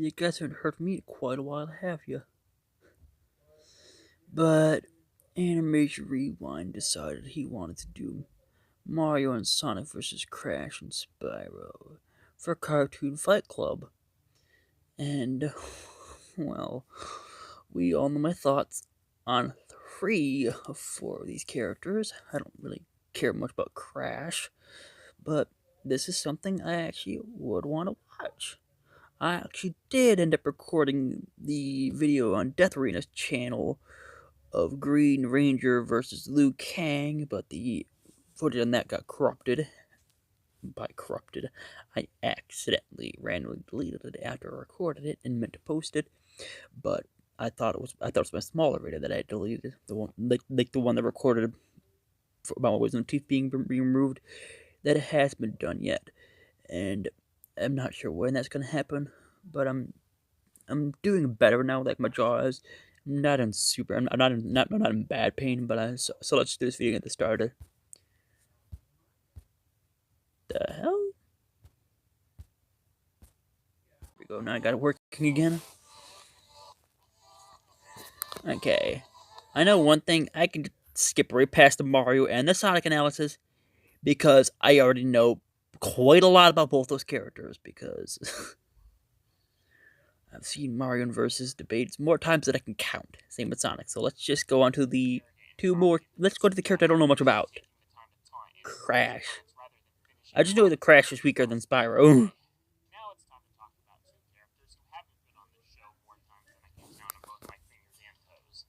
You guys haven't heard from me in quite a while, have you? But Animation Rewind decided he wanted to do Mario and Sonic vs. Crash and Spyro for Cartoon Fight Club. And, well, we all know my thoughts on 3 of 4 of these characters. I don't really care much about Crash, but this is something I actually would want to watch. I actually did end up recording the video on Death Arena's channel of Green Ranger versus Liu Kang, but the footage on that got corrupted. By corrupted, I accidentally randomly deleted it after I recorded it and meant to post it, but I thought it was my smaller video that I deleted, the one like the one that recorded about my wisdom teeth being removed. That it has been done yet, and I'm not sure when that's gonna happen, but I'm doing better now. Like my jaw is not in super. I'm not in bad pain, but so let's do this video and get this started. The hell? Here we go. Now I got it working again. Okay. I know one thing. I can skip right past the Mario and the Sonic analysis because I already know quite a lot about both those characters because I've seen Mario and Versus debates more times than I can count. Same with Sonic. So let's just go on to the two more. Let's go to the character I don't know much about. Crash. I just know that Crash is weaker than Spyro. Now it's time to talk about 2 characters who haven't been on this show more times than I can count on both my fingers and toes.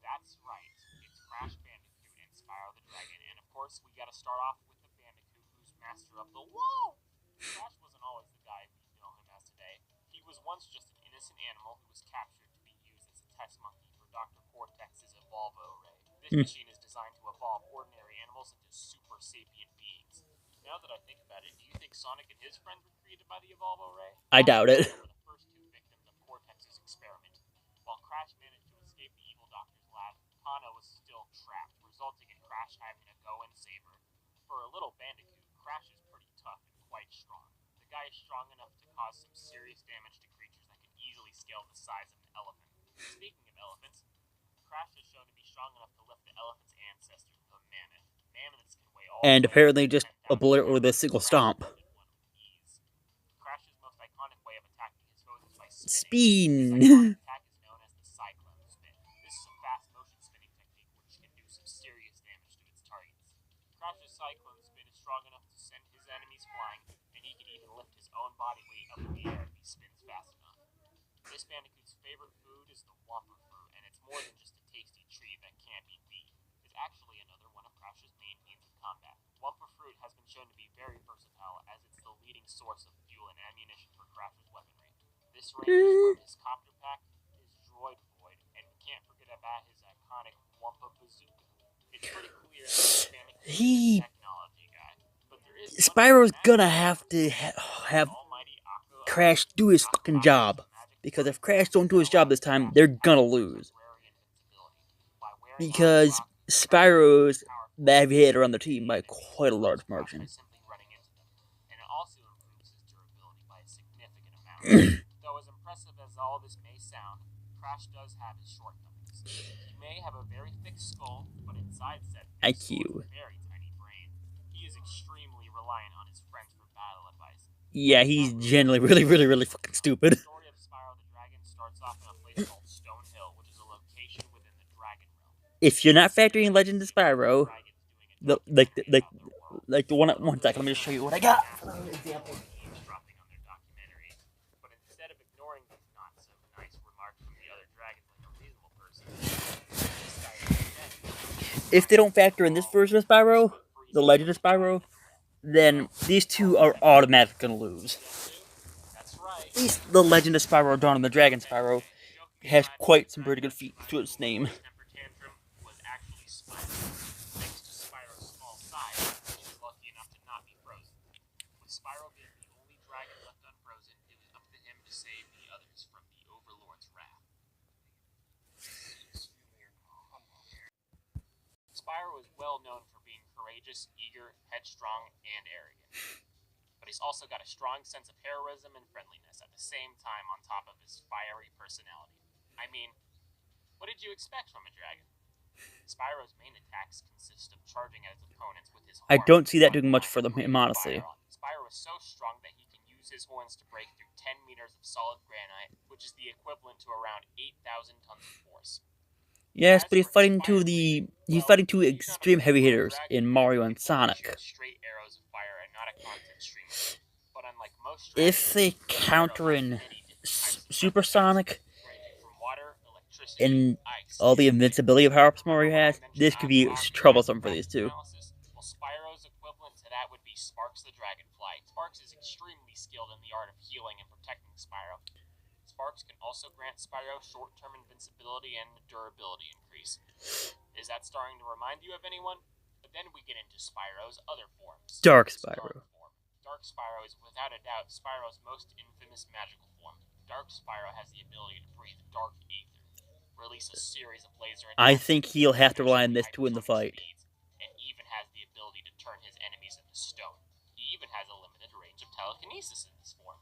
That's right, it's Crash Bandicoot and Spyro the Dragon, and of course we gotta start off with the Bandicoot who's master of the whoa! Crash wasn't always the guy we know him as today. He was once just an innocent animal who was captured to be used as a test monkey for Dr. Cortex's Evolvo Ray. This machine is designed to evolve ordinary animals into super sapient beings. Now that I think about it, do you think Sonic and his friends were created by the Evolvo Ray? I doubt it. Were the first 2 victims of Cortex's experiment. While Crash managed to escape the evil doctor's lab, Hana was still trapped, resulting in Crash having to go and save her. For a little Bandicoot, Crash is pretty tough and quite strong. The guy is strong enough to cause some serious damage to creatures that can easily scale the size of an elephant. Speaking of elephants, Crash is shown to be strong enough to lift the elephant's ancestors, the mammoth. Mammoths can weigh all And the way apparently just 10,000 obliterate with a pounds. single stomp. Crash's most iconic way of attacking his foes is by spinning. His Spin. iconic attack is known as the cyclone spin. This is a fast motion spinning technique which can do some serious damage to its targets. Crash's cyclone spin is strong enough to send his enemies flying, and he can even lift his own body weight up in the air if he spins fast enough. This Bandicoot's favorite food is the Wumpa fruit, and it's more than just a tasty treat that can't be beat. It's actually another one of Crash's main means of combat. Wumpa fruit has been shown to be very versatile, as it's the leading source of fuel and ammunition for Crash's weaponry. This ranges from his copter pack, his droid void, and we can't forget about his iconic Wumpa bazooka. It's pretty clear that Bandicoot is a technology guy, but there is Spyro's gonna have to have Crash do his fucking job. Because if Crash don't do his job this time, they're gonna lose. Because Spyro's the heavy hitter on the team by quite a large margin. And it also improves his durability by a significant amount. Though as impressive as all this may sound, Crash does have his shortcomings. He may have a very thick skull, but inside said IQ. very tiny brain. He is extremely reliant on his friends for battle advice. Yeah, he's generally really fucking stupid. The story of Spyro the Dragon starts off in a place called Stone Hill, which is a location within the Dragon Realm. If you're not factoring Legend of Spyro, like the one at 1 second, let me just show you what I got. Example. But instead of ignoring these not so nice remarks from the other dragons like a reasonable person, this guy is dead. If they don't factor in this version of Spyro, the Legend of Spyro, then these two are automatically gonna lose. That's right. At least the Legend of Spyro Dawn of the Dragon Spyro has quite some pretty good feats to its name. Temper tantrum was actually Spyro. Thanks to Spyro's small size, he was lucky enough to not be frozen. With Spyro being the only dragon left unfrozen, it was up to him to save the others from the Overlord's wrath. Spyro is well known for being courageous, eager, headstrong, and arrogant. But but he's also got a strong sense of heroism and friendliness at the same time on top of his fiery personality. I mean, what did you expect from a dragon? Spyro's main attacks consist of charging at his opponents with his I horns don't and see that doing much thunderous for them, honestly. fire. Spyro is so strong that he can use his horns to break through 10 meters of solid granite, which is the equivalent to around 8,000 tons of force. Yes, As but for his fire breathing, he's well, fighting two you're not a extreme heavy full-blown hitters dragon in yet Mario and and can only Sonic. shoot straight arrows of fire and not a constant stream of it. But unlike most If dragons, they Spyro counter has in many different types of Super defense, Sonic ranging from water, electricity, and ice, all the and wind. invincibility power-ups Remember Mario when I has, mentioned this how could be optimized troublesome the for these passive two. analysis? Well, Spyro's equivalent to that would be Sparks the Dragonfly. Sparks is extremely skilled in the art of healing and protecting Spyro. Sparks can also grant Spyro short-term invincibility and durability increase. Is that starting to remind you of anyone? But then we get into Spyro's other forms. Dark His dark Spyro. form. Dark Spyro is without a doubt Spyro's most infamous magical form. Dark Spyro has the ability to breathe dark ether, release a series of laser I attacks, think he'll have to rely on extremely this to win the hypersonic fight. speeds, and even has the ability to turn his enemies into stone. He even has a limited range of telekinesis in this form.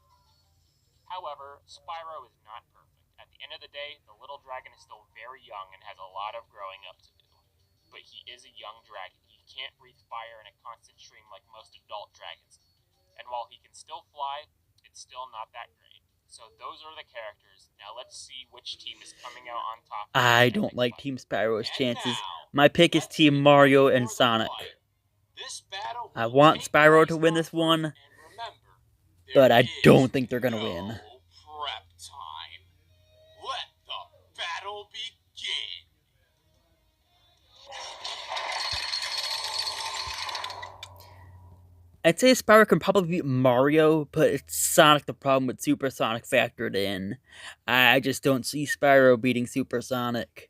However, Spyro is not perfect. At the end of the day, the little dragon is still very young and has a lot of growing up to do. But he is a young dragon. He can't breathe fire in a constant stream like most adult dragons. And while he can still fly, it's still not that great. So those are the characters. Now let's see which team is coming out on top in I this don't epic like fight. Team Spyro's And chances. now, My pick is let's Team get ready Mario and for the Sonic. fight. This battle I will want take Spyro to place win on this one, Earth, and remember, but there I is don't think they're gonna no win. prep time. Let the battle begin. I'd say Spyro can probably beat Mario, but it's Sonic the problem with Super Sonic factored in. I just don't see Spyro beating Super Sonic.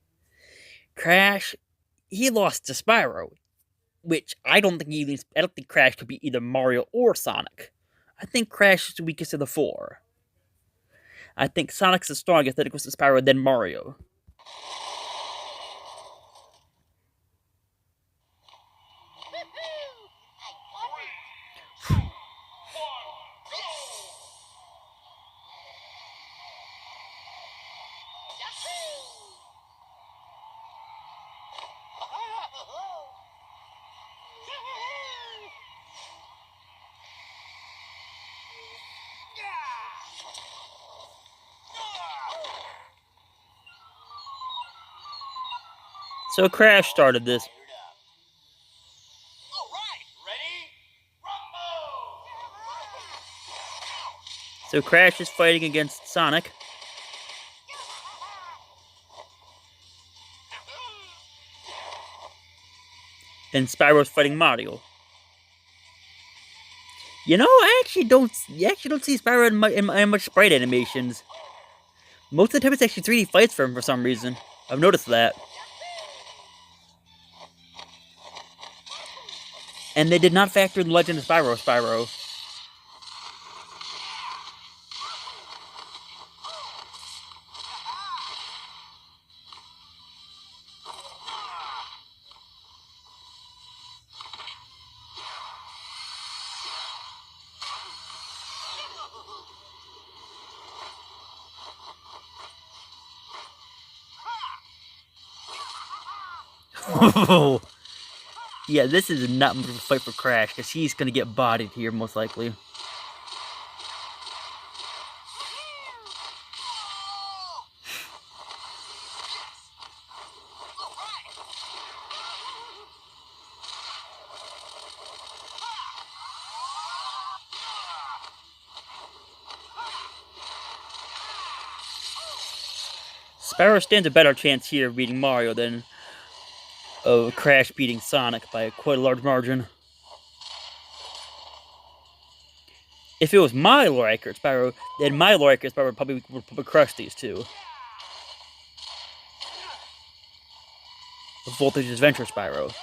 Crash, he lost to Spyro, which I don't think Crash could beat either Mario or Sonic. I think Crash is the weakest of the four. I think Sonic's the strongest, then it goes to Spyro, then Mario. So Crash started this. So Crash is fighting against Sonic. And Spyro's fighting Mario. You know, I actually don't see Spyro in much sprite animations. Most of the time, it's actually 3D fights for him for some reason. I've noticed that. And they did not factor in the Legend of Spyro. Yeah, this is not much of a fight for Crash, because he's going to get bodied here, most likely. Spyro stands a better chance here of beating Mario than of Crash beating Sonic by quite a large margin. If it was my lore accurate Spyro, then my lore accurate Spyro would probably crush these two. Voltage Adventure Spyro.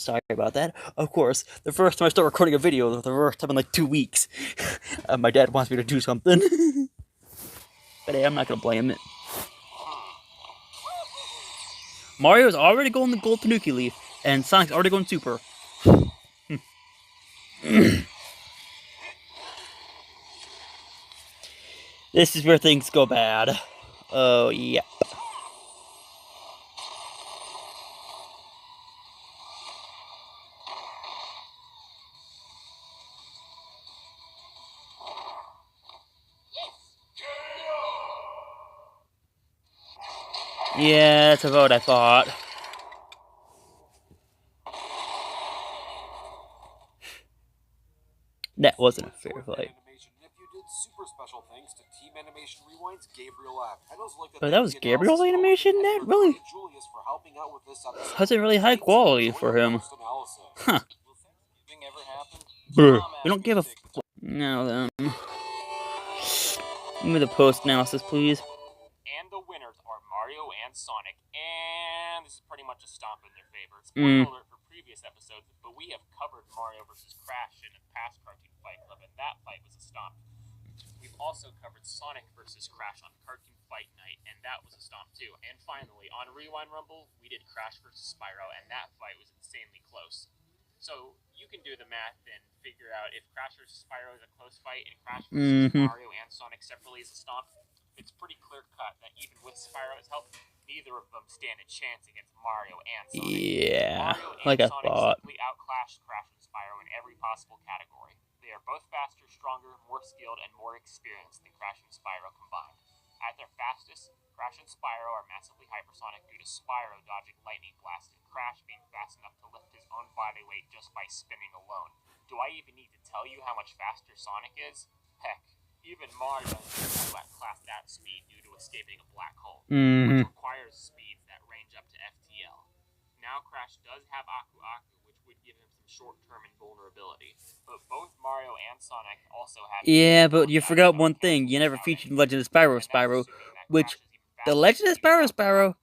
sorry about that. Of course, the first time I start recording a video, the first time in like 2 weeks, my dad wants me to do something. But hey, I'm not gonna blame it. Mario's already going the gold Tanuki Leaf, and Sonic's already going Super. This is where things go bad. Oh, yeah. Yeah, that's about what I thought. That wasn't a fair fight. Super special thanks to Team Animation Rewind's Gabriel F. I'd also like to But that thank was the Gabriel's analysis animation? host, That Edgar, really John, and Julius for helping out with this episode. wasn't really high Thanks and quality enjoy for our him. post-analysis. Huh. Will Thanksgiving ever happen? Brr. Mom We asked don't me give to a take the f. Now then. Give me the post analysis, please. And the winners are Mario and Sonic, and this is pretty much a stomp in their favor. Spoiler alert for previous episodes, but we have covered Mario vs. Crash in a past Cartoon Fight Club, and that fight was a stomp. We've also covered Sonic vs. Crash on Cartoon Fight Night, and that was a stomp too. And finally, on Rewind Rumble, we did Crash vs. Spyro, and that fight was insanely close. So you can do the math and figure out if Crash vs. Spyro is a close fight and Crash vs. Mario and Sonic separately is a stomp. It's pretty clear cut that even with Spyro's help, neither of them stand a chance against Mario and Sonic. Yeah, Mario and like I Sonic thought. simply outclassed Crash and Spyro in every possible category. They are both faster, stronger, more skilled, and more experienced than Crash and Spyro combined. At their fastest, Crash and Spyro are massively hypersonic due to Spyro dodging lightning blasts and Crash being fast enough to lift his own body weight just by spinning alone. Do I even need to tell you how much faster Sonic is? Heck, even Mario is outclassed at speed due to escaping a black hole, which requires speeds that range up to FTL. Now Crash does have Aku Aku, which would give him some short-term invulnerability, but both Mario and Sonic also have... Yeah, but you forgot one thing. You never featured Legend of Spyro, which the Legend of Spyro,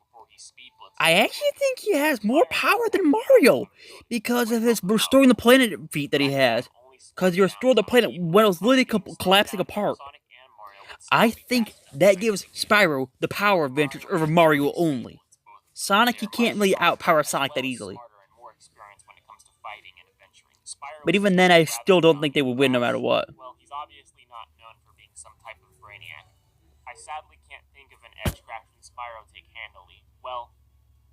I actually think he has more power than Mario because of his restoring the planet feat that he has. Because you restore the planet when it was literally collapsing apart. I think that gives Spyro the power advantage over Mario only. Sonic, you can't really outpower Sonic that easily. But even then, I still don't think they would win no matter what. Well, he's obviously not known for being some type of brainiac. I sadly can't think of an edge Crash and Spyro take handily. Well,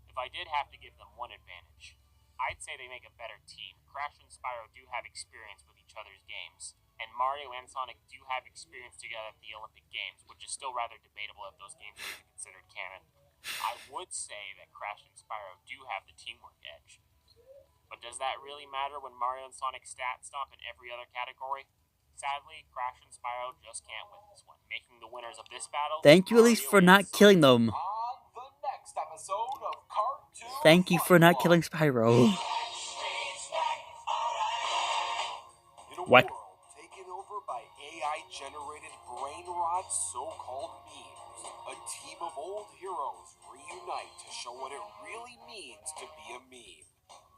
if I did have to give them one advantage, I'd say they make a better team. Crash and Spyro do have experience with each other's games, and Mario and Sonic do have experience together at the Olympic Games, which is still rather debatable if those games are considered canon. I would say that Crash and Spyro do have the teamwork edge. But does that really matter when Mario and Sonic stat stomp in every other category? Sadly, Crash and Spyro just can't win this one, making the winners of this battle... Thank you at least for not killing them. Thank you for not killing Spyro. What? Taken over by AI-generated brain rot so-called memes. A team of old heroes reunite to show what it really means to be a meme.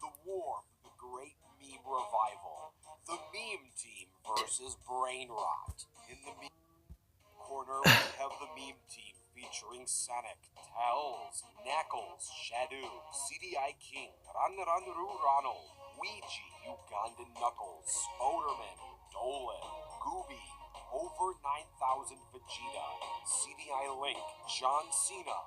The war for the great meme revival. The meme team versus brain rot. In the meme corner, we have the meme team featuring Sonic, Tails, Knuckles, Shadow, CDI King, Ronald, Ouija, Ugandan Knuckles, Spoderman, Dolan, Gooby, over 9,000 Vegeta, CDI Link, John Cena,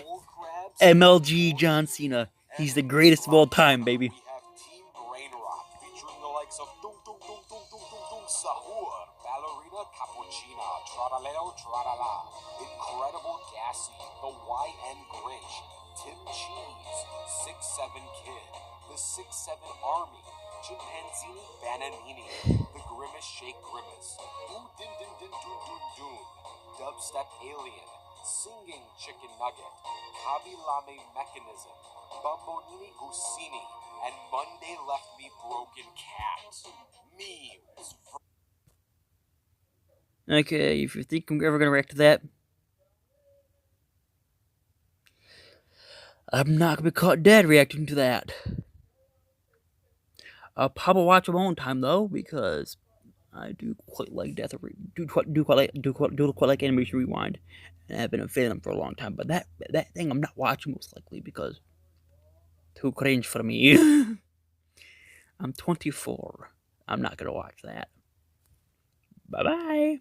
Bull Crabs, MLG John Cena. He's the greatest of all time, baby. We have Team Brain Rot featuring the likes of Dum Dum Dum Dum Dum Dum Dum Sahur, Ballerina Cappuccina, Trallaleo Tralala, Incredible Gassy, the YN Grinch, Tim Cheese, 6'7 Kid, the 6'7 Army, Chimpanzini Bananini, the Grimace Shake Grimace, Ooh Din Din Din Dun Dun Dun, Dubstep Alien, Singing Chicken Nugget, Kabi Lame Mechanism, Bambonini Gusini, and Monday Left Me Broken Cat. Memes. Okay, if you think I'm ever gonna react to that, I'm not gonna be caught dead reacting to that. I'll probably watch them own time though because I do quite like do quite like Animation Rewind, and I've been a fan of them for a long time. But that thing I'm not watching most likely because too cringe for me. I'm 24. I'm not gonna watch that. Bye bye.